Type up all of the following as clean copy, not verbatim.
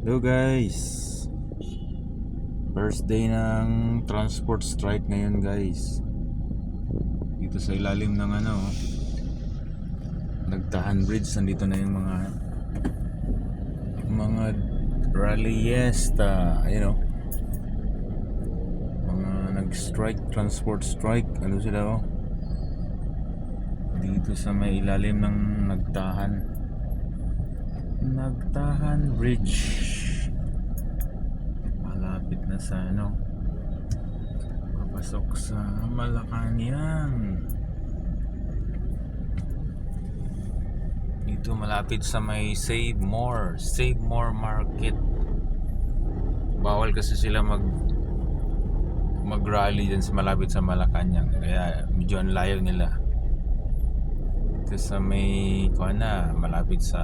Hello guys, first day ng transport strike ngayon guys. Dito sa ilalim ng Nagtahan Bridge. Nandito na yung mga rallyesta, mga nag-strike, transport strike. Ano sila dito sa may ilalim ng Nagtahan Bridge. Malapit na sa papasok sa Malacanang. Dito malapit sa may Save More Market. Bawal kasi sila mag-rally dyan sa malapit sa Malacanang, kaya medyo ang layo nila. Ito sa may malapit sa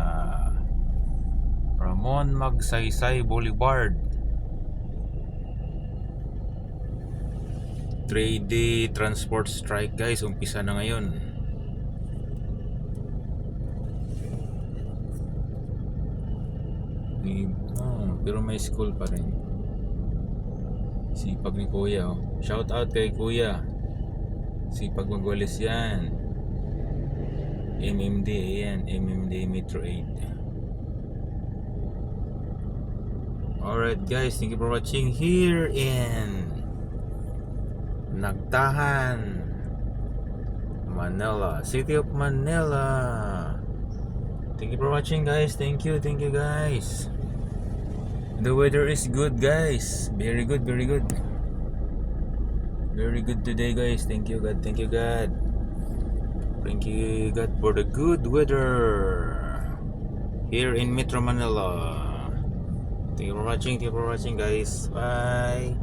Ramon Magsaysay Boulevard. 3-day transport strike guys, umpisa na ngayon. Pero may school pa rin. Sipag ni Kuya. Shout out kay Kuya. Sipag magwalis yan. MMD yan, MMD Metro 8. Alright guys, thank you for watching here in Nagtahan, Manila, City of Manila. Thank you for watching guys. Thank you guys. The weather is good guys. Very good today guys. Thank you God. Thank you God for the good weather here in Metro Manila. Thank you for watching guys. Bye.